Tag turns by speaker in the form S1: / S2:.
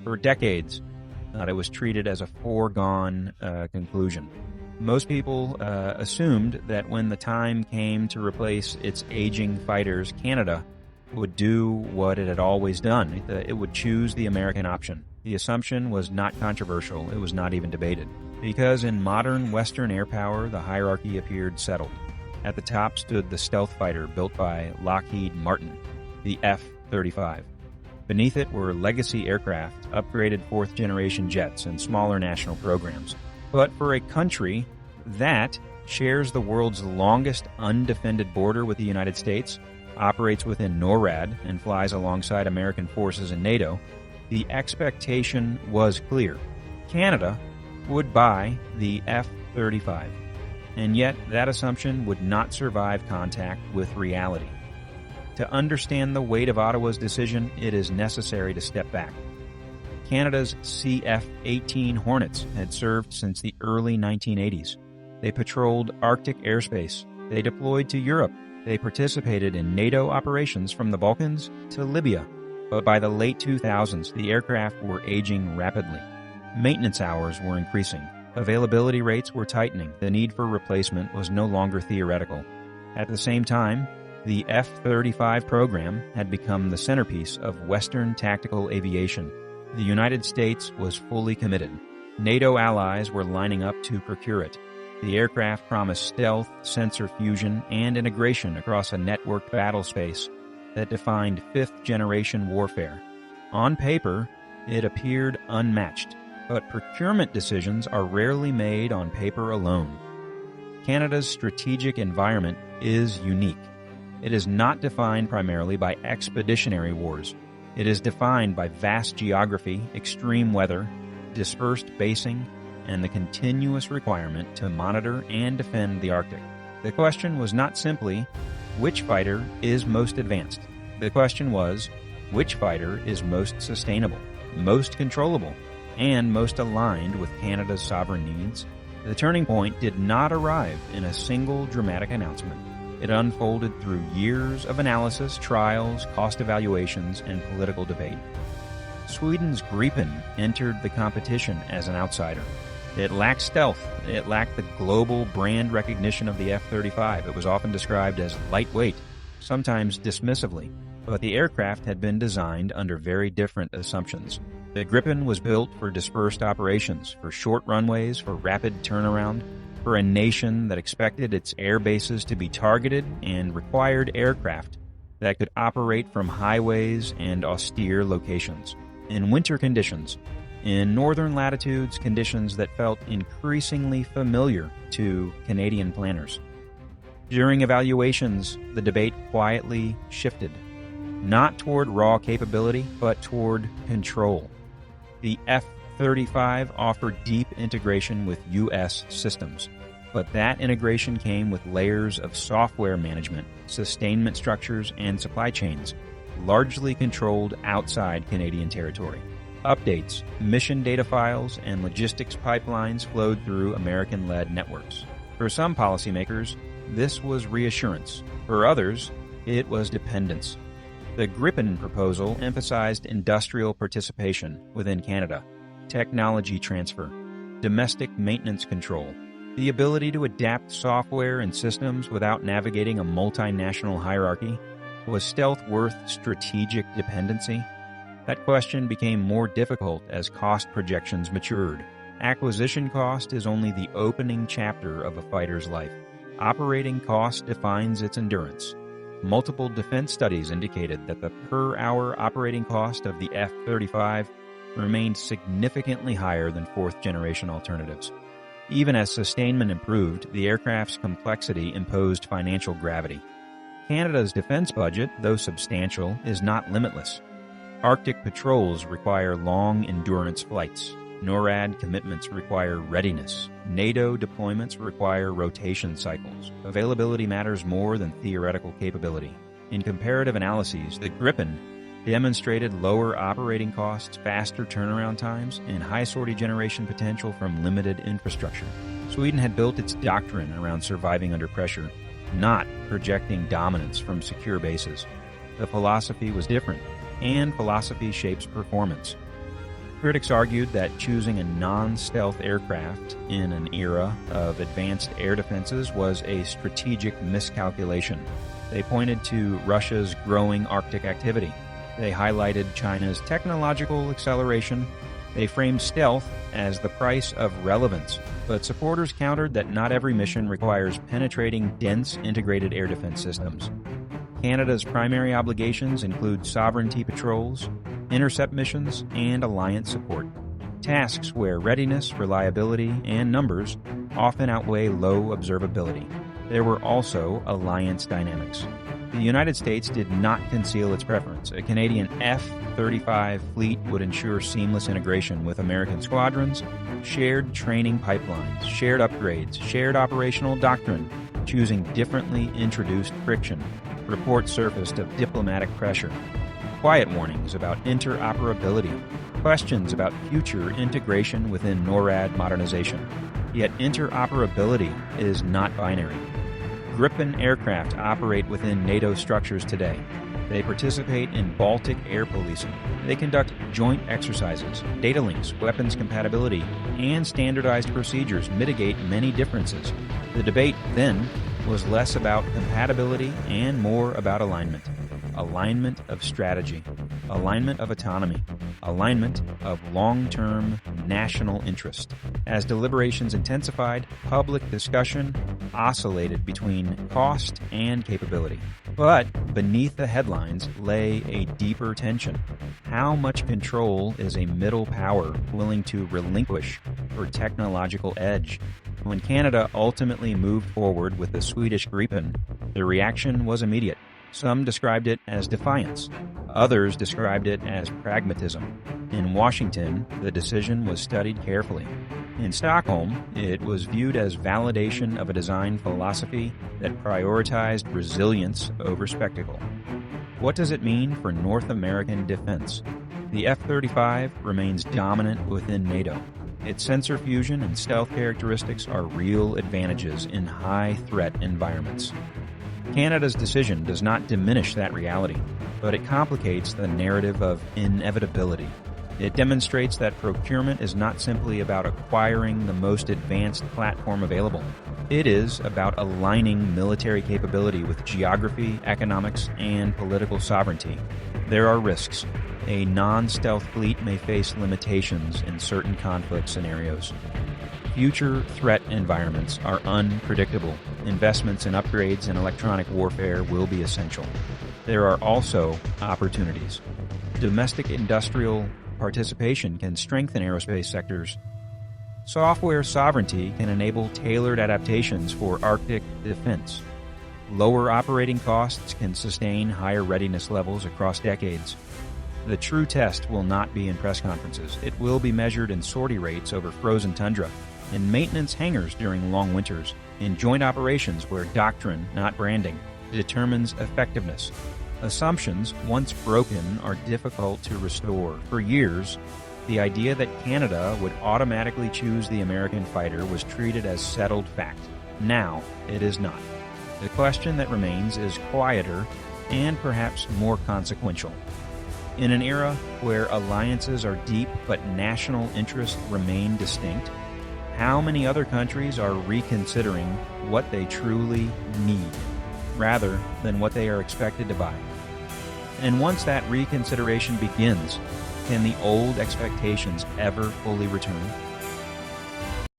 S1: For decades, it was treated as a foregone conclusion. Most people assumed that when the time came to replace its aging fighters, Canada would do what it had always done. It would choose the American option. The assumption was not controversial. It was not even debated. Because in modern Western air power, the hierarchy appeared settled. At the top stood the stealth fighter built by Lockheed Martin, the F-35. Beneath it were legacy aircraft, upgraded fourth-generation jets, and smaller national programs. But for a country that shares the world's longest undefended border with the United States, operates within NORAD, and flies alongside American forces in NATO, the expectation was clear. Canada would buy the F-35. And yet, that assumption would not survive contact with reality. To understand the weight of Ottawa's decision, it is necessary to step back. Canada's CF-18 Hornets had served since the early 1980s. They patrolled Arctic airspace. They deployed to Europe. They participated in NATO operations from the Balkans to Libya. But by the late 2000s, the aircraft were aging rapidly. Maintenance hours were increasing. Availability rates were tightening. The need for replacement was no longer theoretical. At the same time, the F-35 program had become the centerpiece of Western tactical aviation. The United States was fully committed. NATO allies were lining up to procure it. The aircraft promised stealth, sensor fusion, and integration across a networked battle space that defined fifth-generation warfare. On paper, it appeared unmatched, but procurement decisions are rarely made on paper alone. Canada's strategic environment is unique. It is not defined primarily by expeditionary wars. It is defined by vast geography, extreme weather, dispersed basing, and the continuous requirement to monitor and defend the Arctic. The question was not simply, which fighter is most advanced? The question was, which fighter is most sustainable, most controllable, and most aligned with Canada's sovereign needs? The turning point did not arrive in a single dramatic announcement. It unfolded through years of analysis, trials, cost evaluations, and political debate. Sweden's Gripen entered the competition as an outsider. It lacked stealth. It lacked the global brand recognition of the F-35. It was often described as lightweight, sometimes dismissively, but the aircraft had been designed under very different assumptions. The Gripen was built for dispersed operations, for short runways, for rapid turnaround, for a nation that expected its air bases to be targeted and required aircraft that could operate from highways and austere locations. In winter conditions, in northern latitudes, conditions that felt increasingly familiar to Canadian planners. During evaluations, the debate quietly shifted, not toward raw capability, but toward control. The F-35 offered deep integration with U.S. systems, but that integration came with layers of software management, sustainment structures, and supply chains, largely controlled outside Canadian territory. Updates, mission data files, and logistics pipelines flowed through American-led networks. For some policymakers, this was reassurance. For others, it was dependence. The Gripen proposal emphasized industrial participation within Canada, technology transfer, domestic maintenance control, the ability to adapt software and systems without navigating a multinational hierarchy. Was stealth worth strategic dependency? That question became more difficult as cost projections matured. Acquisition cost is only the opening chapter of a fighter's life. Operating cost defines its endurance. Multiple defense studies indicated that the per-hour operating cost of the F-35 remained significantly higher than fourth-generation alternatives. Even as sustainment improved, the aircraft's complexity imposed financial gravity. Canada's defense budget, though substantial, is not limitless. Arctic patrols require long endurance flights. NORAD commitments require readiness. NATO deployments require rotation cycles. Availability matters more than theoretical capability. In comparative analyses, the Gripen demonstrated lower operating costs, faster turnaround times, and high sortie generation potential from limited infrastructure. Sweden had built its doctrine around surviving under pressure, not projecting dominance from secure bases. The philosophy was different, and philosophy shapes performance. Critics argued that choosing a non-stealth aircraft in an era of advanced air defenses was a strategic miscalculation. They pointed to Russia's growing Arctic activity. They highlighted China's technological acceleration. They framed stealth as the price of relevance, but supporters countered that not every mission requires penetrating, dense, integrated air defense systems. Canada's primary obligations include sovereignty patrols, intercept missions, and alliance support, tasks where readiness, reliability, and numbers often outweigh low observability. There were also alliance dynamics. The United States did not conceal its preference. A Canadian F-35 fleet would ensure seamless integration with American squadrons, shared training pipelines, shared upgrades, shared operational doctrine, choosing differently introduced friction. Reports surfaced of diplomatic pressure, quiet warnings about interoperability, questions about future integration within NORAD modernization. Yet interoperability is not binary. Gripen aircraft operate within NATO structures today. They participate in Baltic air policing. They conduct joint exercises. Data links, weapons compatibility, and standardized procedures mitigate many differences. The debate then was less about compatibility and more about alignment. Alignment of strategy, alignment of autonomy, alignment of long-term national interest. As deliberations intensified, public discussion oscillated between cost and capability. But beneath the headlines lay a deeper tension. How much control is a middle power willing to relinquish for technological edge? When Canada ultimately moved forward with the Swedish Gripen, the reaction was immediate. Some described it as defiance. Others described it as pragmatism. In Washington, the decision was studied carefully. In Stockholm, it was viewed as validation of a design philosophy that prioritized resilience over spectacle. What does it mean for North American defense? The F-35 remains dominant within NATO. Its sensor fusion and stealth characteristics are real advantages in high-threat environments. Canada's decision does not diminish that reality, but it complicates the narrative of inevitability. It demonstrates that procurement is not simply about acquiring the most advanced platform available. It is about aligning military capability with geography, economics, and political sovereignty. There are risks. A non-stealth fleet may face limitations in certain conflict scenarios. Future threat environments are unpredictable. Investments in upgrades and electronic warfare will be essential. There are also opportunities. Domestic industrial participation can strengthen aerospace sectors. Software sovereignty can enable tailored adaptations for Arctic defense. Lower operating costs can sustain higher readiness levels across decades. The true test will not be in press conferences. It will be measured in sortie rates over frozen tundra, in maintenance hangars during long winters, in joint operations where doctrine, not branding, determines effectiveness. Assumptions, once broken, are difficult to restore. For years, the idea that Canada would automatically choose the American fighter was treated as settled fact. Now, it is not. The question that remains is quieter and perhaps more consequential. In an era where alliances are deep but national interests remain distinct, how many other countries are reconsidering what they truly need, rather than what they are expected to buy? And once that reconsideration begins, can the old expectations ever fully return?